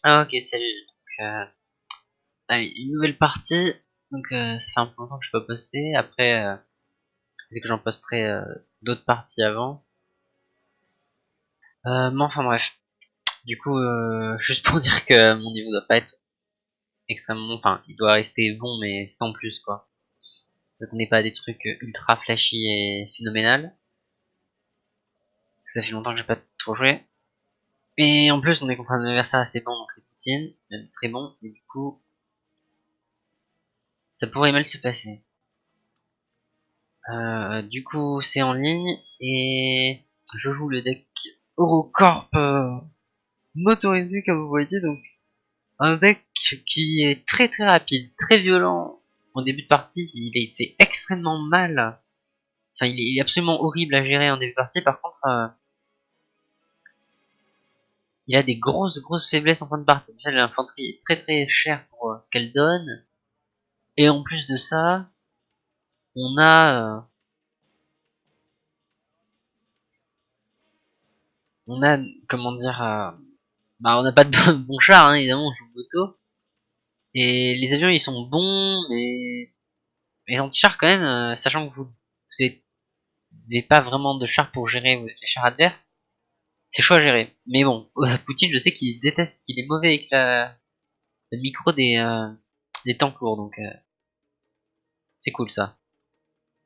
Ah ok, salut. Allez, une nouvelle partie. Donc ça fait un peu longtemps que je peux poster. Après, c'est que j'en posterai d'autres parties avant. Mais enfin bref. Du coup, juste pour dire que mon niveau doit pas être extrêmement... Enfin, il doit rester bon, mais sans plus, quoi. Vous attendez pas à des trucs ultra flashy et phénoménal. Parce que ça fait longtemps que j'ai pas trop joué. Et en plus, on est contre un adversaire assez bon, donc c'est Poutine. Même très bon. Et du coup, ça pourrait mal se passer. Du coup, c'est en ligne et je joue le deck Eurocorp motorisé comme vous voyez, donc un deck qui est très très rapide, très violent en début de partie. Il est fait extrêmement mal. Enfin, il est absolument horrible à gérer en début de partie. Par contre, il a des grosses faiblesses en fin de partie. Déjà, l'infanterie est très très chère pour ce qu'elle donne. Et en plus de ça, on a on a comment dire bah on n'a pas de bon char hein, évidemment, on joue moto. Et les avions ils sont bons, mais les anti-chars quand même, sachant que vous n'avez pas vraiment de chars pour gérer les chars adverses, c'est chaud à gérer. Mais bon, Poutine je sais qu'il déteste, qu'il est mauvais avec le micro des tanks lourds, donc c'est cool ça.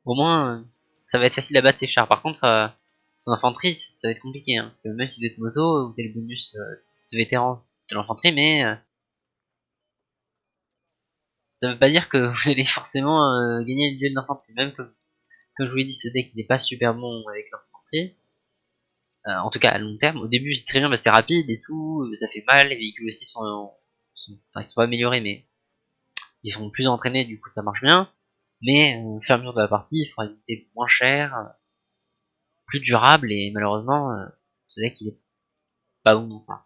Au moins, ça va être facile à battre ses chars. Par contre, son infanterie, ça va être compliqué, hein, parce que même si vous êtes moto, vous avez le bonus de vétérans de l'infanterie, mais ça veut pas dire que vous allez forcément gagner le duel d'infanterie. Même comme je vous l'ai dit, ce deck il est pas super bon avec l'infanterie. En tout cas à long terme. Au début c'est très bien, c'est rapide et tout, ça fait mal. Les véhicules aussi enfin, ils sont pas améliorés, mais ils sont plus entraînés, du coup ça marche bien. Mais au fur et à mesure de la partie, il faudra une unité moins chère, plus durable, et malheureusement, ce deck il est pas bon dans ça.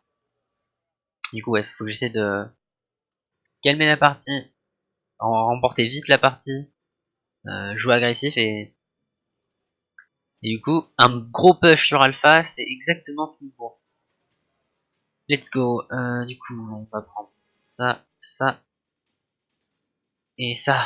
Du coup ouais, faut que j'essaie de calmer la partie, remporter vite la partie, jouer agressif et du coup, un gros push sur Alpha, c'est exactement ce qu'il me faut. Let's go. Du coup, on va prendre ça, ça et ça.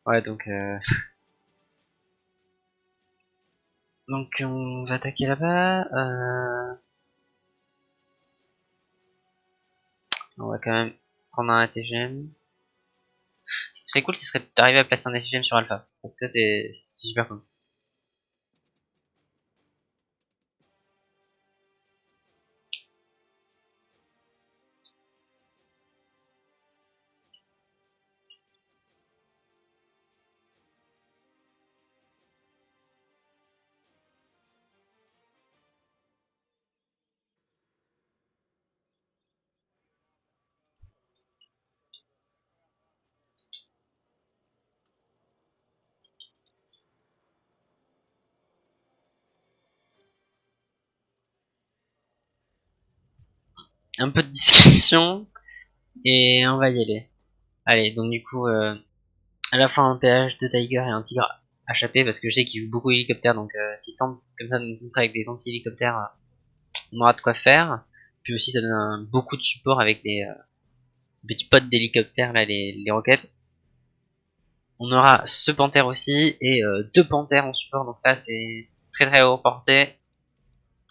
Ouais, donc on va attaquer là-bas. On va quand même prendre un ATGM. Ce qui serait cool, ce serait d'arriver à placer un ATGM sur Alpha. Parce que ça, c'est super cool. Un peu de discussion et on va y aller. Allez, donc du coup, à la fin un PH de Tiger et un Tigre HAP parce que je sais qu'il joue beaucoup hélicoptère, donc s'il tente comme ça de nous contrer avec des anti-hélicoptères, on aura de quoi faire. Puis aussi ça donne beaucoup de support avec les petits potes d'hélicoptère là, les roquettes. On aura ce panthère aussi et deux panthères en support, donc là c'est très très haut porté.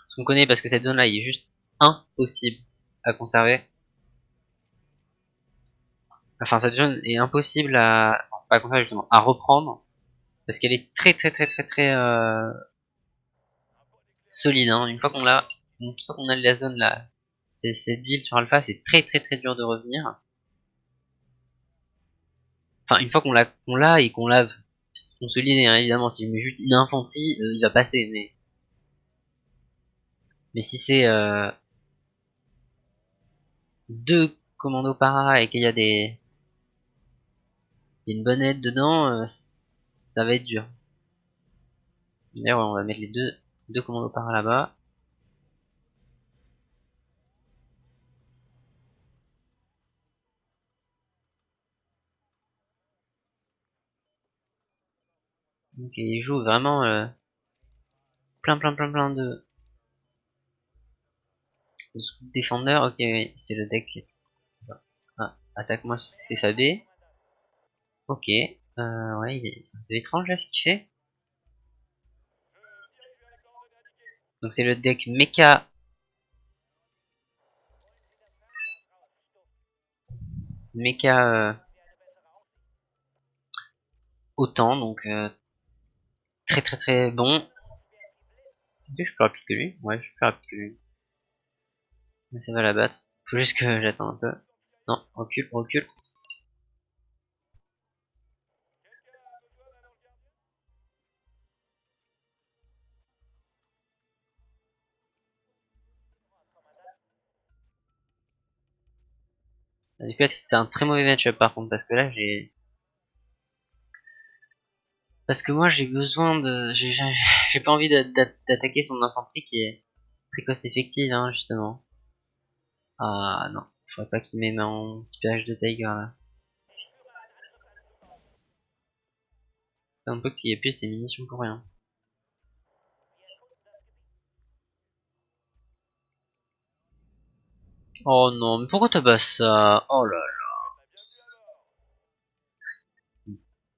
Ce qu'on connaît parce que cette zone là il est juste impossible à conserver. Enfin, cette zone est impossible à, enfin, pas comme ça justement, à reprendre parce qu'elle est très solide. Hein. Une fois qu'on a la zone là, c'est cette ville sur Alpha, c'est très dur de revenir. Enfin, une fois qu'on l'a et qu'on l'a consolidé, hein, évidemment, si je mets juste une infanterie, il va passer. Mais si c'est deux commandos para et qu'il y a une bonne aide dedans, ça va être dur. D'ailleurs, ouais, on va mettre les deux commandos para là-bas. Donc il joue vraiment plein de Scout Defender. Ok, oui, c'est le deck. Ah, attaque-moi, c'est Fabé. Ok, ouais, c'est un peu étrange là ce qu'il fait. Donc c'est le deck Mecha. Mecha autant, donc très bon. Ok, je suis plus rapide que lui. Ouais, je suis plus rapide que lui. Mais ça va la battre. Faut juste que j'attende un peu. Non, recule. Du coup, c'était un très mauvais match-up par contre, parce que là, parce que moi, j'ai besoin de, j'ai pas envie d'attaquer son infanterie qui est très cost effective, hein, justement. Ah non, faudrait pas qu'il m'ait en petit péage de Tiger là. Un peu qu'il y ait plus ses munitions pour rien. Oh non, mais pourquoi t'as pas ça? Oh là là.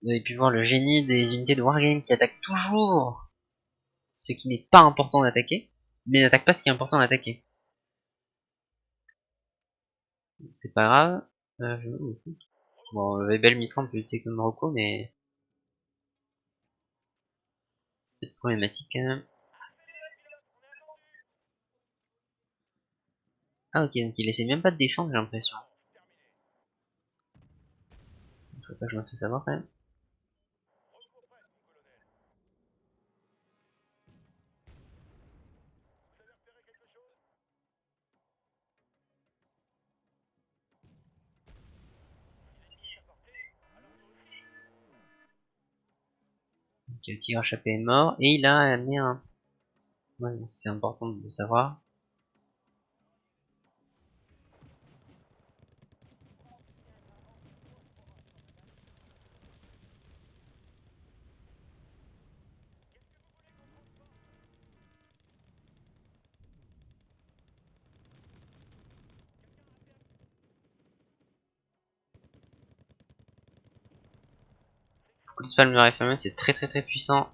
Vous avez pu voir le génie des unités de Wargame qui attaquent toujours ce qui n'est pas important d'attaquer, mais n'attaquent pas ce qui est important d'attaquer. C'est pas grave. Bon, Belle Mistral peut lutter comme Rocco, mais c'est peut-être problématique quand même. Ah ok, donc il essaie même pas de défendre, j'ai l'impression. Faut pas que je me fasse savoir quand même. Donc le tigre échappé est mort, et il a amené un... Ouais, c'est important de le savoir. Coup de spalm de Refinement, c'est très puissant.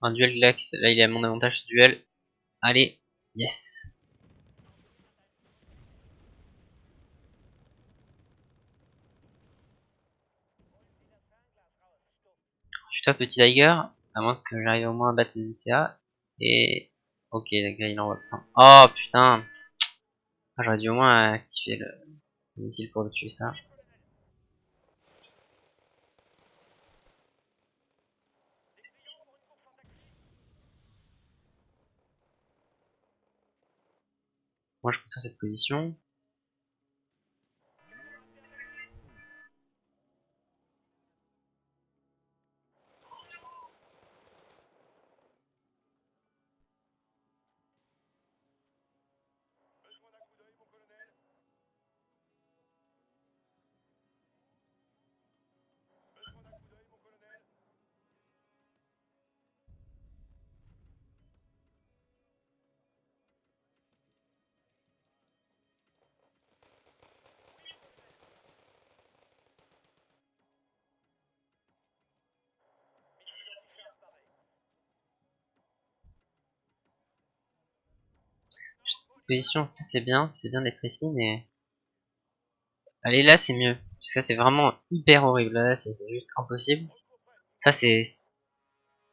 Un duel Glax, là il est à mon avantage ce duel. Allez, yes. Putain, petit Tiger, à moins que j'arrive au moins à battre ses DCA. Et... Ok, d'accord, il envoie plein. Oh putain, ah, j'aurais dû au moins activer le missile pour le tuer ça. Moi je conserve cette position. position, ça c'est bien d'être ici, mais... Allez, là c'est mieux. Ça c'est vraiment hyper horrible, là c'est juste impossible. Ça c'est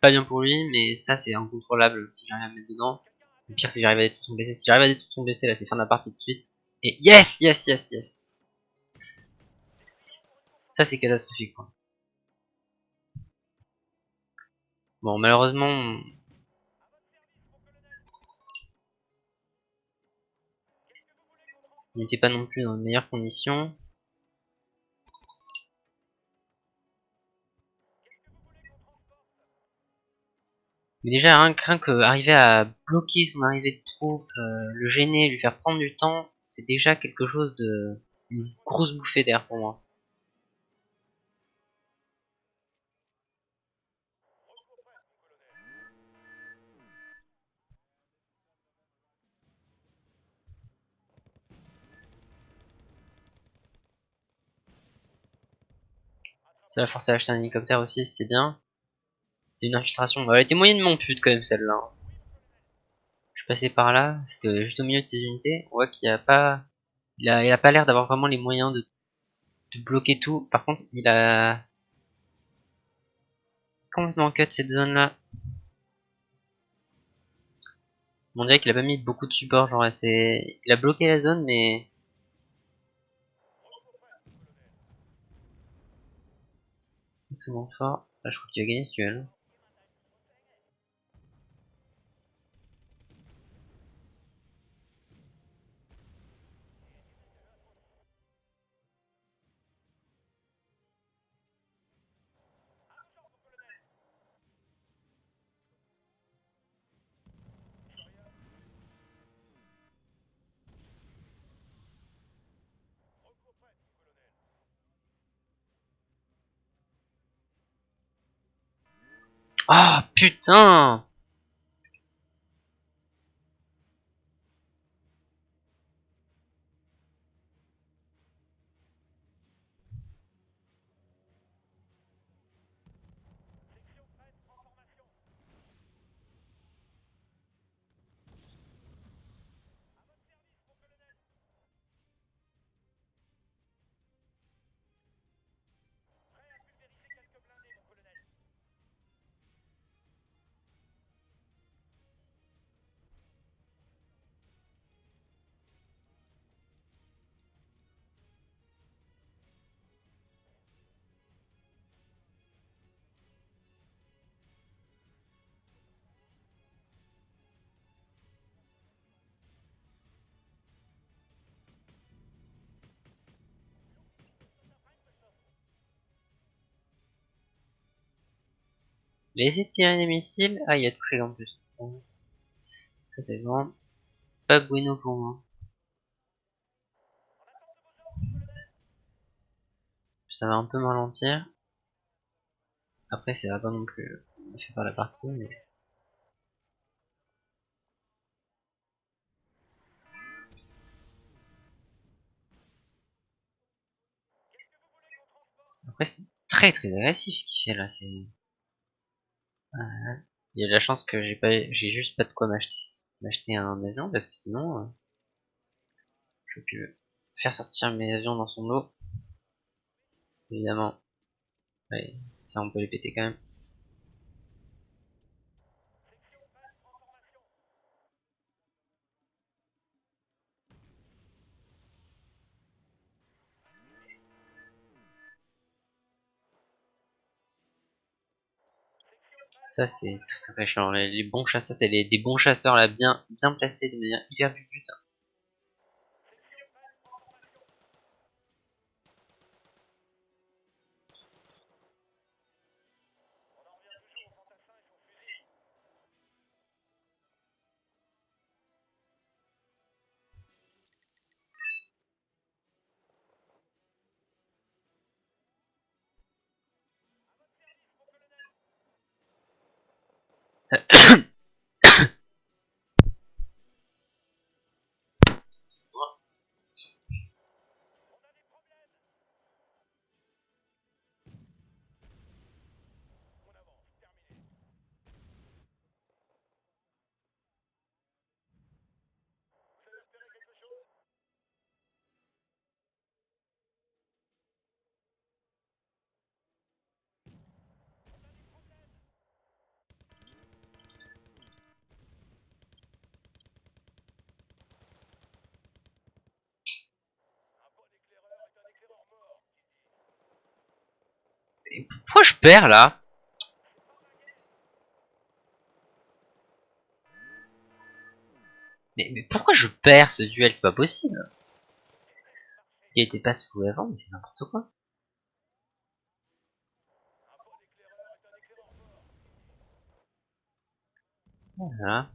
pas bien pour lui, mais ça c'est incontrôlable si j'arrive à me mettre dedans. Le pire c'est que j'arrive à détruire son blessé. Si j'arrive à détruire son blessé, là c'est fin de la partie tout de suite. Et yes, yes, yes, yes. Ça c'est catastrophique quoi. Bon malheureusement, on n'était pas non plus dans de meilleures conditions. Mais déjà rien que arriver à bloquer son arrivée de troupes, le gêner, lui faire prendre du temps, c'est déjà quelque chose de... une grosse bouffée d'air pour moi. Ça l'a forcé à acheter un hélicoptère aussi, c'est bien. C'était une infiltration. Bah, elle était moyennement pute quand même celle-là, hein. Je suis passé par là, c'était juste au milieu de ses unités. On voit qu'il a pas, il a pas l'air d'avoir vraiment les moyens de bloquer tout. Par contre, il a complètement cut cette zone-là. On dirait qu'il a pas mis beaucoup de support, genre il a bloqué la zone, mais c'est extrêmement fort. Là, je crois qu'il va gagner ce duel. Oh putain! Il a essayé de tirer des missiles. Ah, il a touché en plus. Ça, c'est vraiment pas bueno pour moi. Ça va un peu me ralentir. Après, ça va pas non plus me faire par la partie, mais... Après, c'est très agressif ce qu'il fait là. C'est... Il y a de la chance que j'ai juste pas de quoi m'acheter un avion parce que sinon, je peux faire sortir mes avions dans son lot. Évidemment. Allez, ça on peut les péter quand même. Ça c'est très chiant. Les bons chasseurs, c'est des bons chasseurs là, bien placés de manière hyper but. Et pourquoi je perds là? Mais pourquoi je perds ce duel? C'est pas possible. Il était pas sous avant, mais c'est n'importe quoi. Voilà.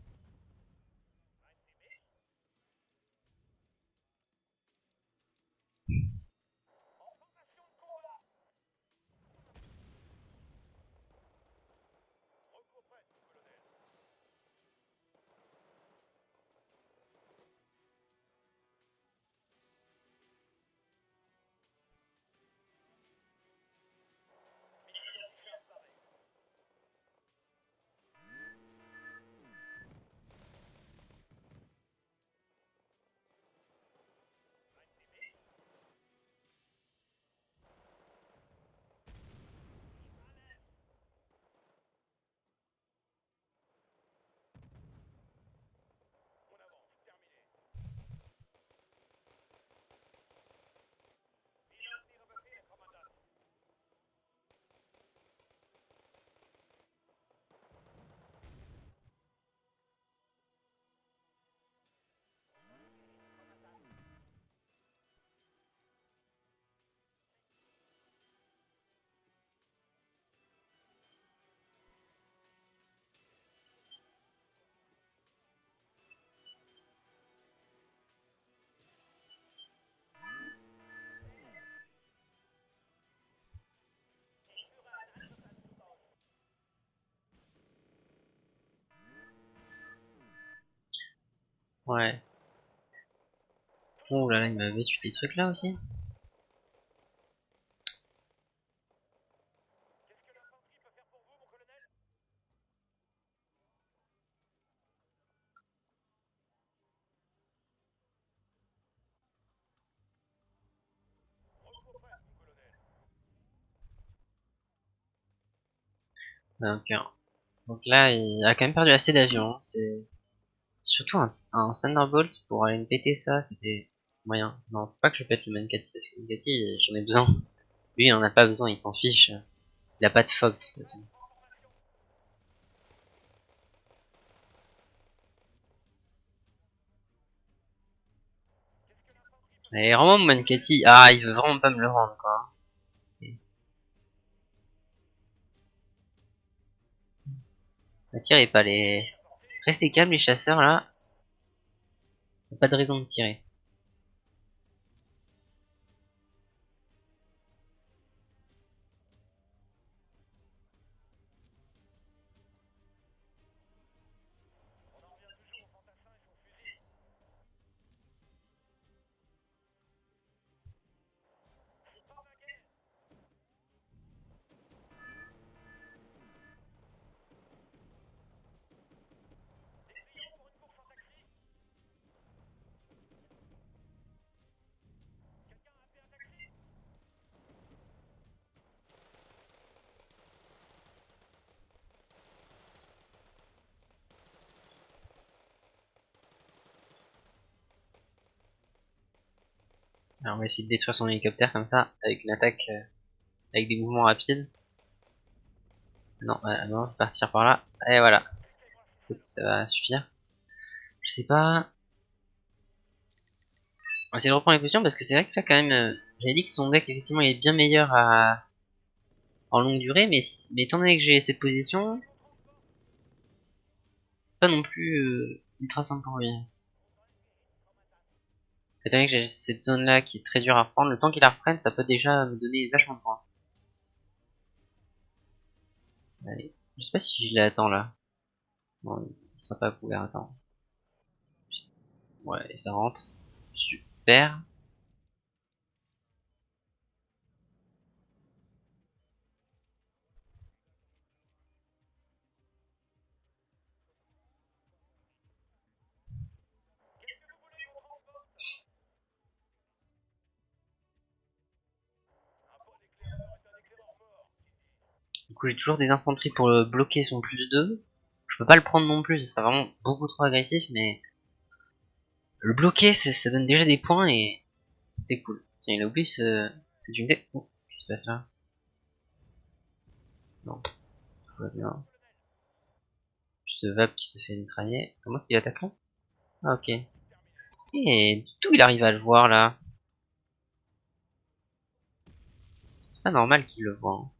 Ouais. Oh là là, il m'avait tué des trucs là aussi. Donc, donc là, il a quand même perdu assez d'avions. C'est surtout un Thunderbolt pour aller me péter ça, c'était moyen. Non, faut pas que je pète le Mankati parce que le Mankati, j'en ai besoin. Lui, il en a pas besoin, il s'en fiche. Il a pas de fog de toute façon. Mais vraiment, mon Mankati, ah, il veut vraiment pas me le rendre quoi. Ne tirez pas les. Restez calmes les chasseurs là. Y a pas de raison de tirer. Alors on va essayer de détruire son hélicoptère comme ça, avec une attaque, avec des mouvements rapides. Non, non, partir par là. Et voilà. Peut-être que ça va suffire. Je sais pas. On va essayer de reprendre les positions parce que c'est vrai que là quand même, j'avais dit que son deck effectivement il est bien meilleur en longue durée, mais étant donné que j'ai cette position, c'est pas non plus ultra simple pour lui. Étant donné que j'ai cette zone là qui est très dure à reprendre, le temps qu'il la reprenne, ça peut déjà me donner vachement de points. Allez. Je sais pas si je l'attends là. Bon, il sera pas couvert, attends. Ouais, et ça rentre. Super. Du coup, j'ai toujours des infanteries pour le bloquer son +2. Je peux pas le prendre non plus, ce serait vraiment beaucoup trop agressif, mais le bloquer, ça donne déjà des points et c'est cool. Tiens, il a oublié cette unité. Oh, qu'est-ce qui se passe là? Non, tout va bien. Juste Vap qui se fait mitrailler. Comment est-ce qu'il attaque là? Ah ok. Et d'où il arrive à le voir là? C'est pas normal qu'il le voit, hein.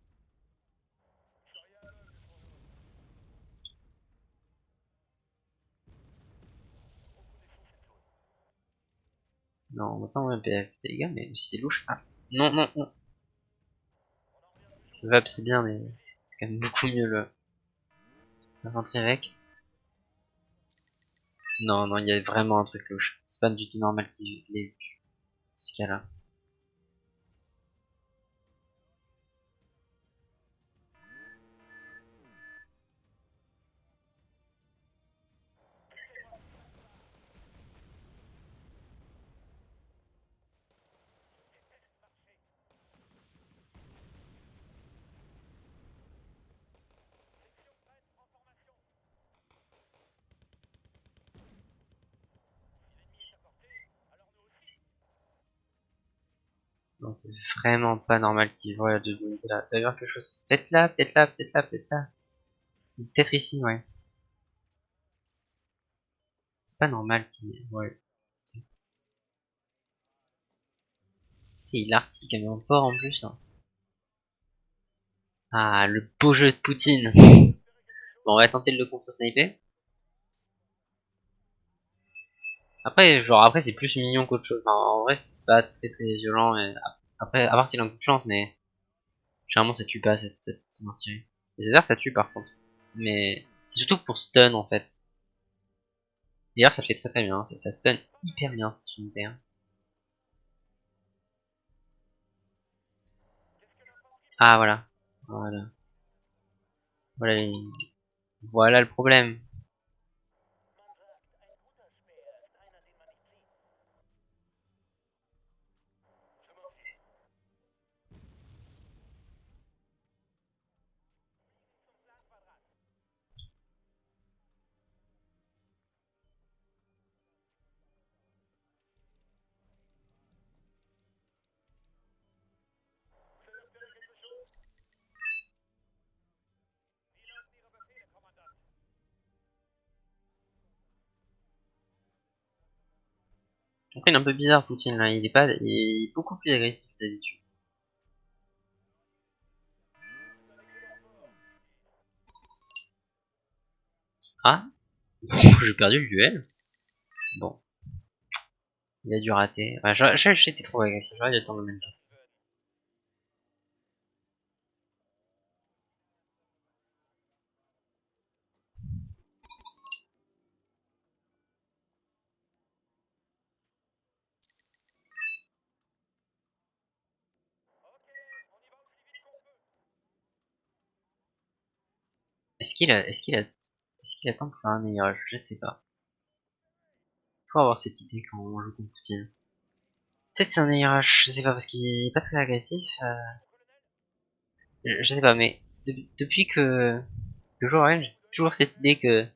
Non, on va pas envoyer un PF des gars, mais c'est louche. Ah. Non, non, non. Le Vap c'est bien, mais c'est quand même beaucoup mieux le rentrer avec. Non, non, il y a vraiment un truc louche. C'est pas du tout normal qu'il ait vu ce cas-là. Non, c'est vraiment pas normal qu'il voit deux unités là. T'as vu quelque chose? Peut-être là, peut-être là, peut-être là, peut-être là. Peut-être ici, ouais. C'est pas normal qu'il... Ouais. Il artique comme un porc en plus, hein. Ah, le beau jeu de Poutine. Bon, on va tenter de le contre-sniper. Après, genre, après, c'est plus mignon qu'autre chose. Enfin, en vrai, c'est pas très très violent. Et après, à part s'il a un coup de chance, mais généralement, ça tue pas cette artillerie. Les lasers, ça tue par contre. Mais c'est surtout pour stun en fait. D'ailleurs, ça fait très très bien. Ça stun hyper bien cette unité, hein. Ah, voilà. Voilà. Voilà, voilà le problème. Après, il est un peu bizarre Poutine là. Il est beaucoup plus agressif que d'habitude. Ah, j'ai perdu le duel. Bon, il a dû rater. Ouais, j'étais trop agressif. J'aurais dû attendre le même temps. Est-ce qu'il attend pour faire un meilleur? Je sais pas. Faut avoir cette idée quand on joue contre Poutine. Peut-être c'est un IRH, je sais pas, parce qu'il est pas très agressif. Je sais pas, mais depuis que le jour où j'ai toujours cette idée que,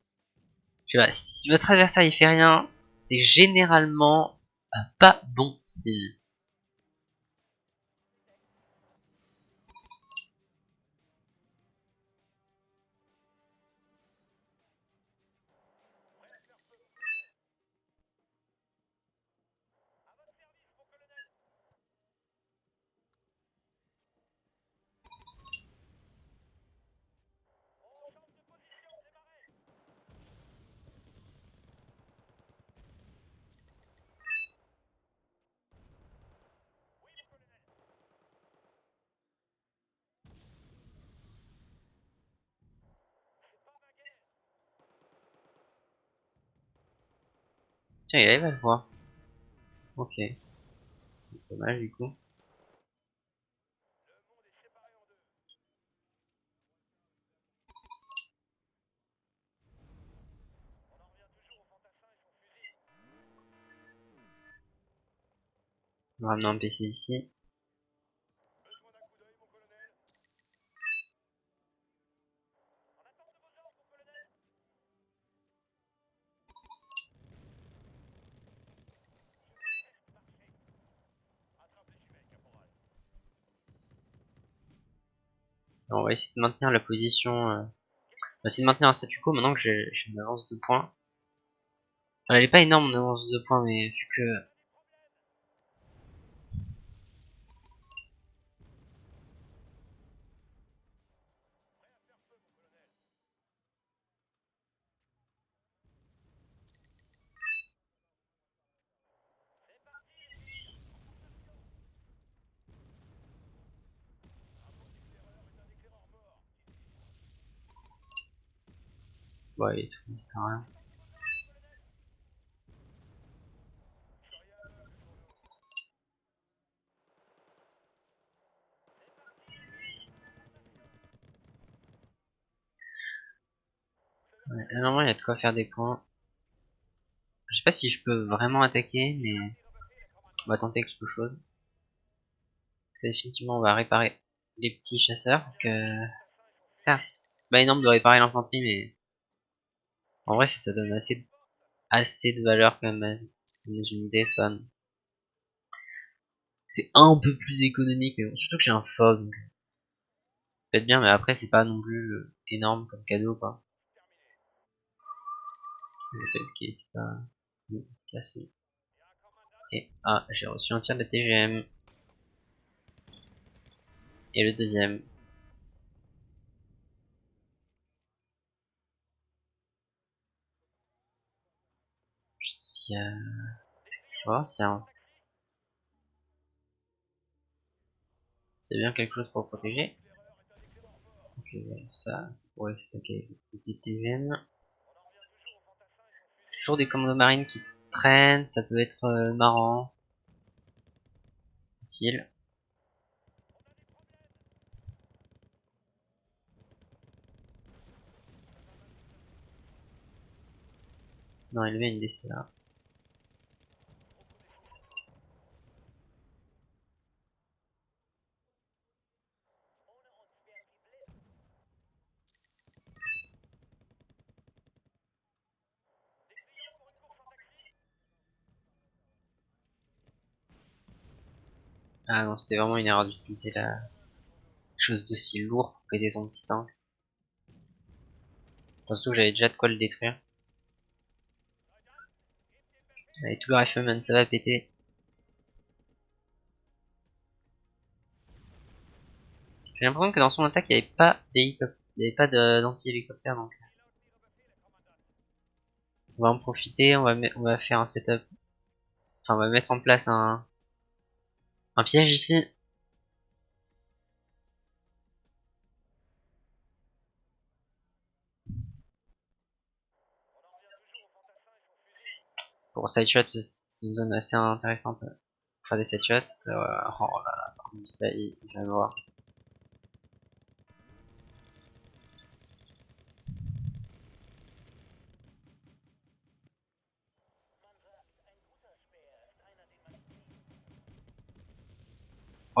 tu vois, si votre adversaire il fait rien, c'est généralement un pas bon signe. Tiens, il arrive à le voir. Ok, dommage du coup. On va ramener un PC ici. On va essayer de maintenir la position. On va essayer de maintenir un statu quo maintenant que j'ai une avance de points. Enfin, elle est pas énorme, mon avance de points, mais vu que. Ouais, et tout, ça sert à rien. Ouais, là, normalement, il y a de quoi faire des points. Je sais pas si je peux vraiment attaquer, mais on va tenter quelque chose. Définitivement, on va réparer les petits chasseurs parce que certes, c'est pas énorme de réparer l'infanterie, mais en vrai, si ça donne assez de valeur quand même. Dans une idée, c'est un peu plus économique, mais bon, surtout que j'ai un FOB, donc peut-être bien, mais après, c'est pas non plus énorme comme cadeau, quoi. Peut-être qu'il était pas cassé. Et ah, j'ai reçu un tir de TGM. Et le deuxième. Je sais pas s'il y a... Je vais voir s'il y a c'est bien quelque chose pour protéger. Ok, ouais, ça pourrait s'attaquer avec le petit TGM. Toujours des commandos marines qui traînent, ça peut être marrant. Utile. Non, il met une DC là. Ah non, c'était vraiment une erreur d'utiliser la chose d'aussi lourd pour péter son petit tank. Surtout que j'avais déjà de quoi le détruire. Allez, tout le rifleman, ça va péter. J'ai l'impression que dans son attaque, il n'y avait pas d'hélicoptère. Il n'y avait pas d'anti-hélicoptère, donc on va en profiter, on va faire un setup. Enfin, on va mettre en place un piège ici. Pour side shot, c'est une zone assez intéressante pour faire des side shots. Oh là là, par contre, là, il va me voir.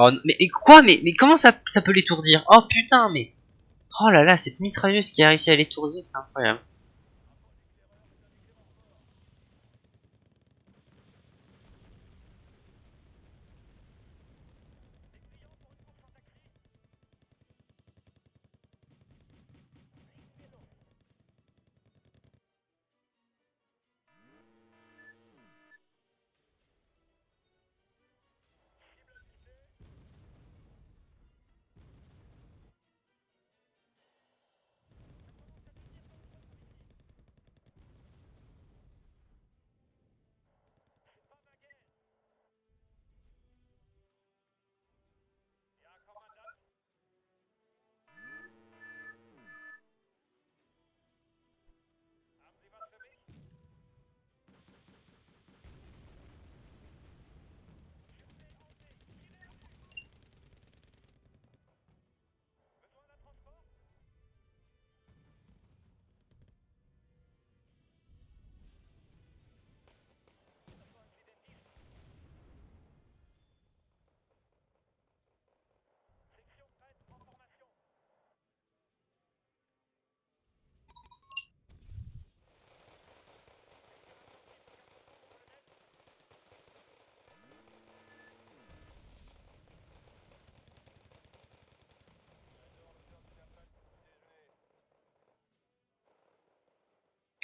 Oh, mais quoi mais comment ça peut l'étourdir? Oh putain, mais... Oh là là, cette mitrailleuse qui a réussi à l'étourdir, c'est incroyable.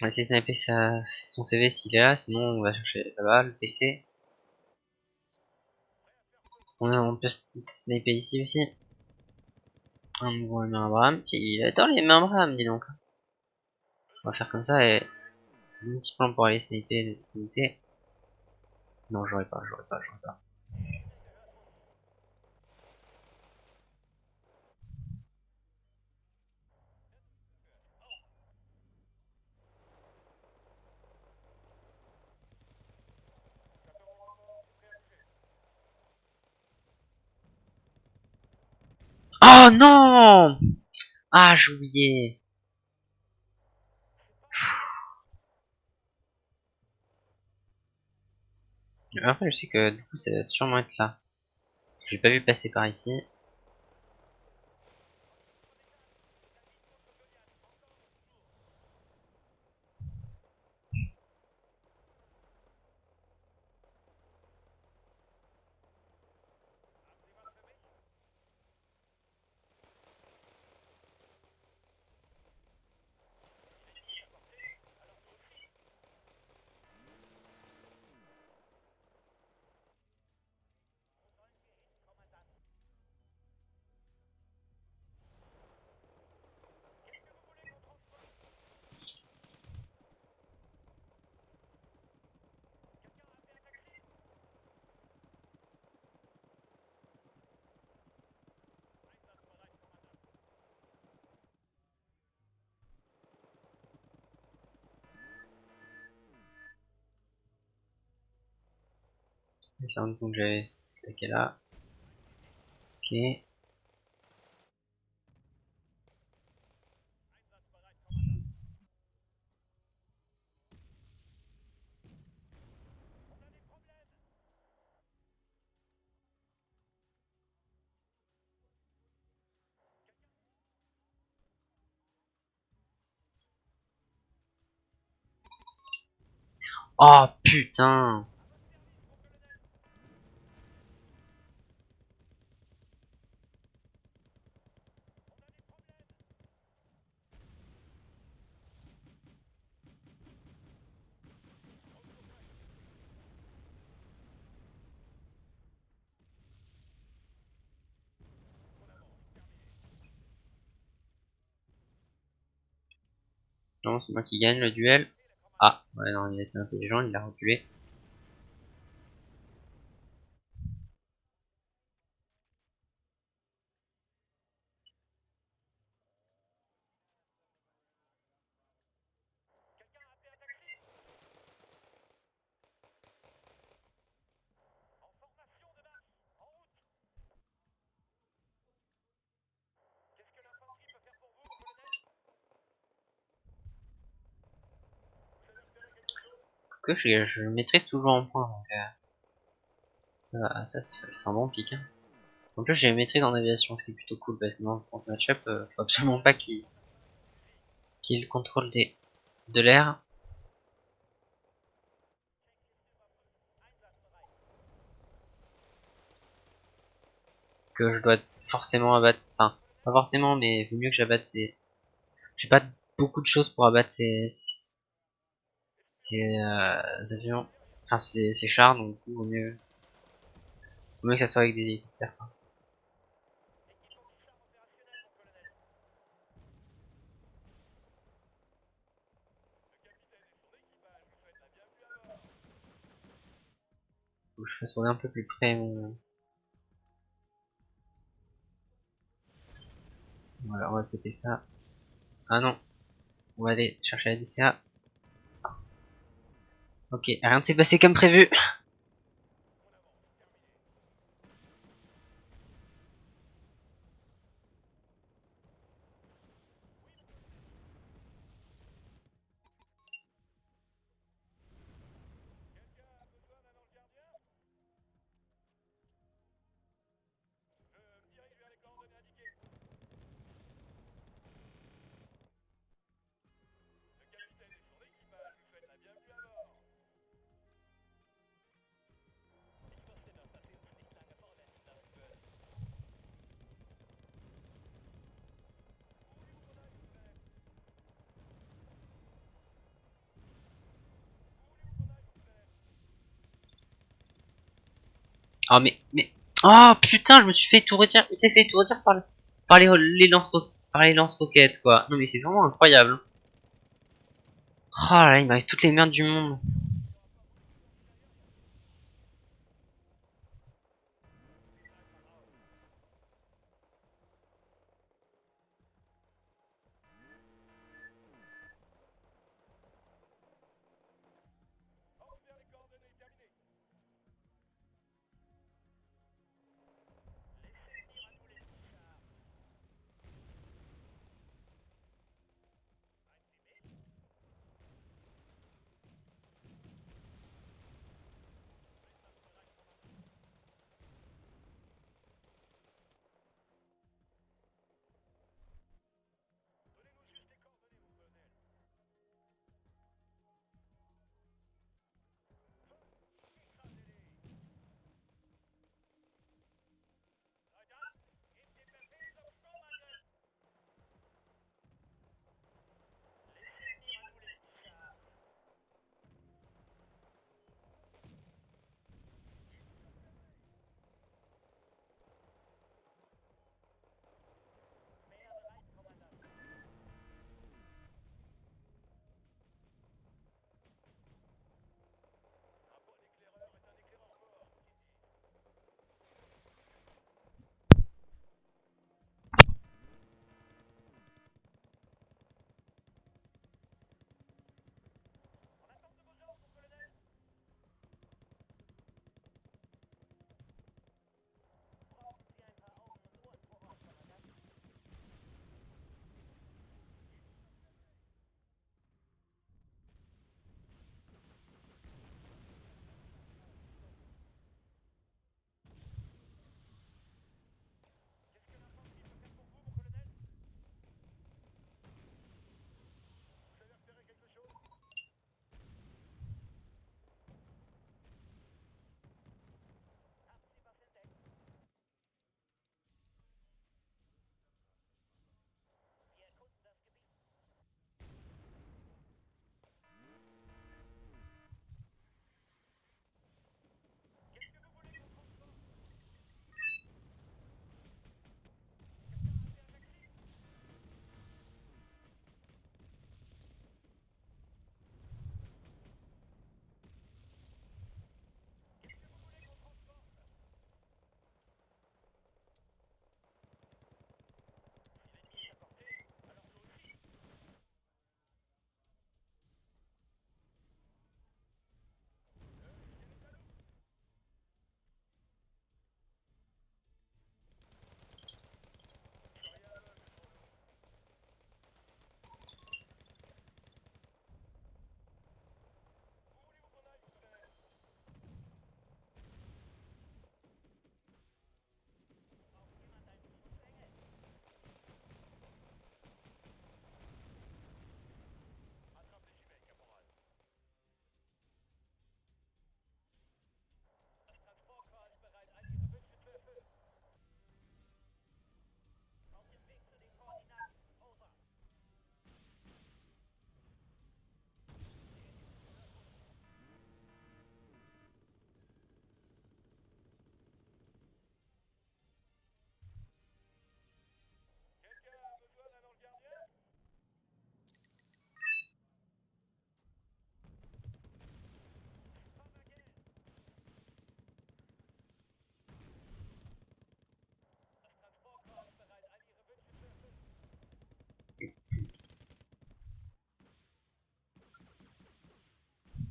On va essayer de sniper son CV s'il est là, sinon on va chercher là-bas le PC. On peut sniper ici aussi. Un nouveau Abraham. Il adore les Abraham, dis donc. On va faire comme ça et un petit plan pour aller sniper des unités. Non, j'aurais pas. Oh non! Ah, j'ai oublié. Après, je sais que du coup, ça va sûrement être là. J'ai pas vu passer par ici. Et c'est un coup que j'avais claqué là. Ok. Oh putain! Non, c'est moi qui gagne le duel. Ah, ouais, non, il était intelligent, il a reculé. Que je maîtrise toujours en point, donc c'est un bon pic. Hein. En plus, j'ai maîtrise en aviation, ce qui est plutôt cool parce que dans le match-up, faut absolument pas qu'il ait le contrôle de l'air. Que je dois forcément abattre. Enfin, pas forcément, mais vaut mieux que j'abatte ces. J'ai pas beaucoup de choses pour abattre ces avions. Enfin, ces chars, donc du coup, vaut mieux que ça soit avec des hélicoptères. Quoi. Faut que je fasse rouler un peu plus près mon. Voilà, on va péter ça. Ah non, on va aller chercher la DCA. Ok, rien ne s'est passé comme prévu. Oh putain, je me suis fait tout retirer. Il s'est fait tout retirer par les lance-roquettes, quoi. Non mais c'est vraiment incroyable. Oh là, il m'arrive toutes les merdes du monde.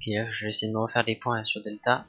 Ok, là, je vais essayer de me refaire des points là, sur Delta.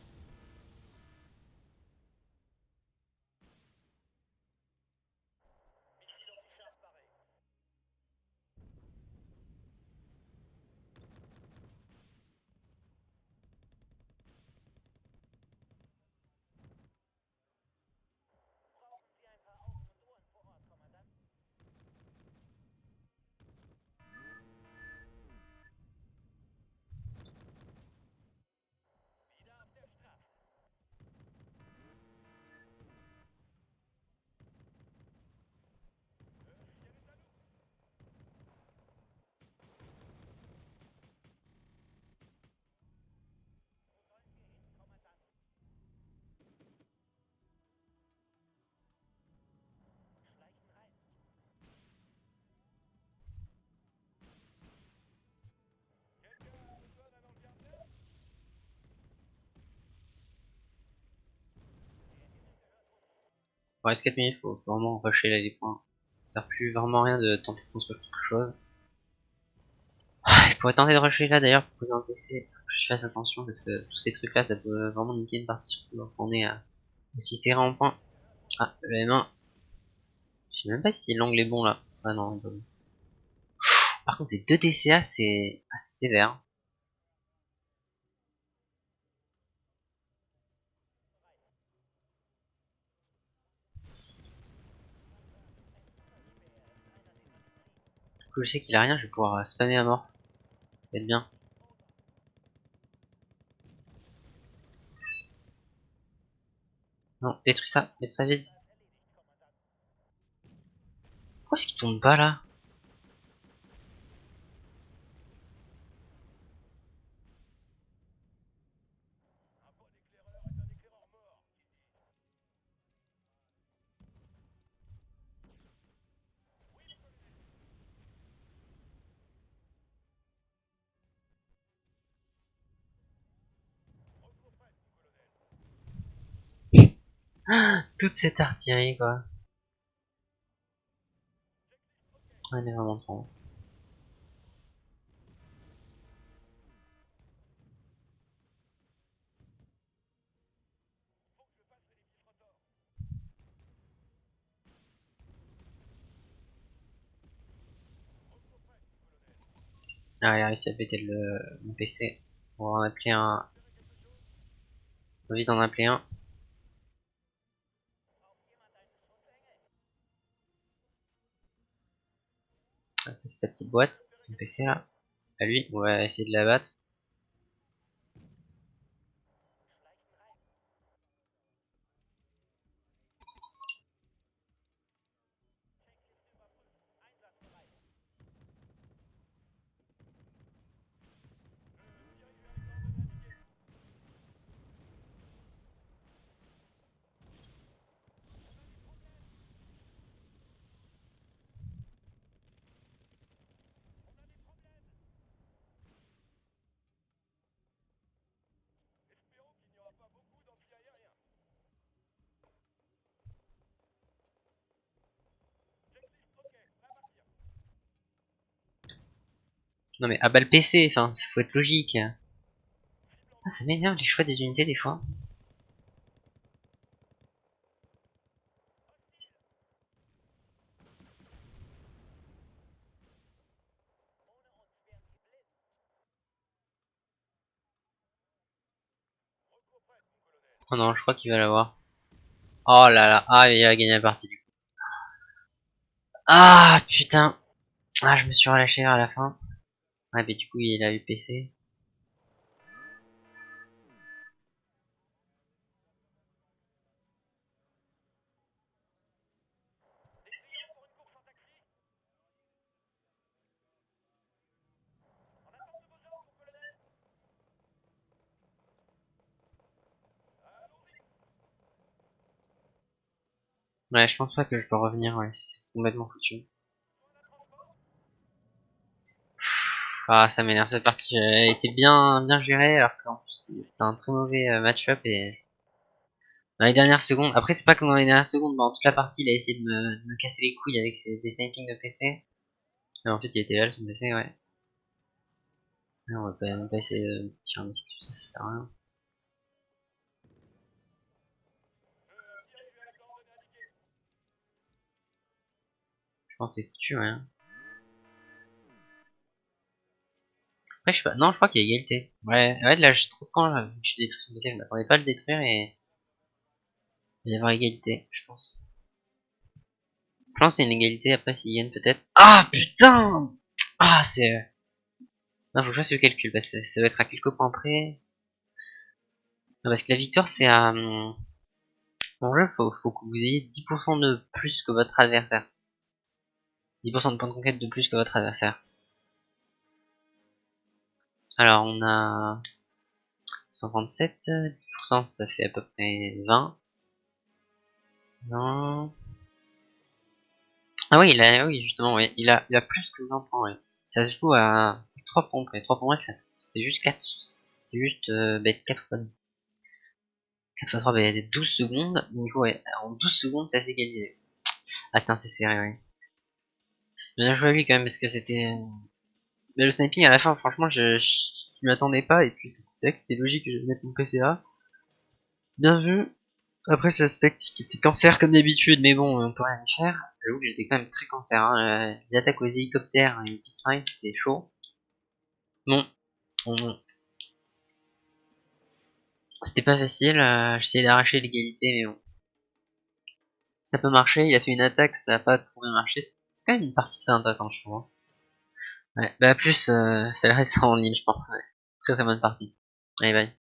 Il reste 4 minutes, faut vraiment rusher là les points. Ça sert plus vraiment à rien de tenter de construire quelque chose. Je pourrais tenter de rusher là d'ailleurs pour poser un PC. Faut que je fasse attention parce que tous ces trucs là ça peut vraiment niquer une partie surtout quand on est aussi serré en point. Ah, les mains. Je sais même pas si l'angle est bon là. Ah non, il est pas bon. Par contre, ces 2 DCA c'est assez sévère. Du coup, je sais qu'il a rien, je vais pouvoir spammer à mort. Ça va être bien. Non, détruis ça, laisse ça vise. Pourquoi est-ce qu'il tombe pas là? Toute cette artillerie quoi. Ouais, elle est vraiment trop. Ah, il a réussi à péter mon PC. On va en appeler un. On va vite en appeler un. Ah, ça c'est sa petite boîte, son PC là. À lui, on va essayer de l'abattre. Non mais abat le PC, enfin, faut être logique. Ah, ça m'énerve les choix des unités des fois. Oh non, je crois qu'il va l'avoir. Oh là là, ah, il a gagné la partie du coup. Ah putain. Ah, je me suis relâché vers la fin. Ouais, mais du coup, il a eu PC. Ouais, je pense pas que je peux revenir, ouais, c'est complètement foutu. Ah, ça m'énerve cette partie. Elle était bien gérée, alors qu'en plus, c'était un très mauvais match-up et dans les dernières secondes. Après, c'est pas que dans les dernières secondes, dans toute la partie, il a essayé de me casser les couilles avec des snipings de PC. Mais en fait, il était là, son PC, ouais. Ouais, on va pas, même pas essayer de tirer un petit dessus, ça sert à rien. Je pense que c'est foutu, ouais. Après, je sais pas. Non, je crois qu'il y a égalité. Ouais, ouais, là, j'ai trop de temps, là. Je détruis son PC, je m'attendais pas à le détruire et il va y avoir égalité, je pense. Je pense que c'est une égalité, après, s'il gagne, peut-être. Ah, putain! Ah, c'est. Non, faut que je fasse le calcul, parce que ça doit être à quelques points près. Non, parce que la victoire, c'est à. En jeu, faut que vous ayez 10% de plus que votre adversaire. 10% de points de conquête de plus que votre adversaire. Alors, on a 137, 10%, ça fait à peu près 20. Non. Ah oui, oui, justement, oui. Il a plus que 20 points, ouais. Ça se joue à 3 points près. 3 points, c'est juste 4. C'est juste, bête 4 fois. 4 x 3, bah, il y a 12 secondes. Donc, ouais, en 12 secondes, ça s'est égalisé. Attends, c'est serré, ouais. Bien joué à lui quand même, parce que c'était. Mais le sniping à la fin, franchement, je m'y attendais pas. Et puis, c'est vrai que c'était logique que je mette mon PC là. Bien vu. Après, sa tactique était cancer comme d'habitude, mais bon, on peut rien y faire. J'avoue que j'étais quand même très cancer. Hein. Les attaques aux hélicoptères et Peace c'était chaud. Bon, bon. C'était pas facile. J'essayais d'arracher l'égalité, mais bon. Ça peut marcher. Il a fait une attaque, ça n'a pas trop bien marché. C'est quand même une partie très intéressante, je trouve. Ouais, bah plus, ça reste en ligne, je pense. Ouais. Très très bonne partie. Allez, bye.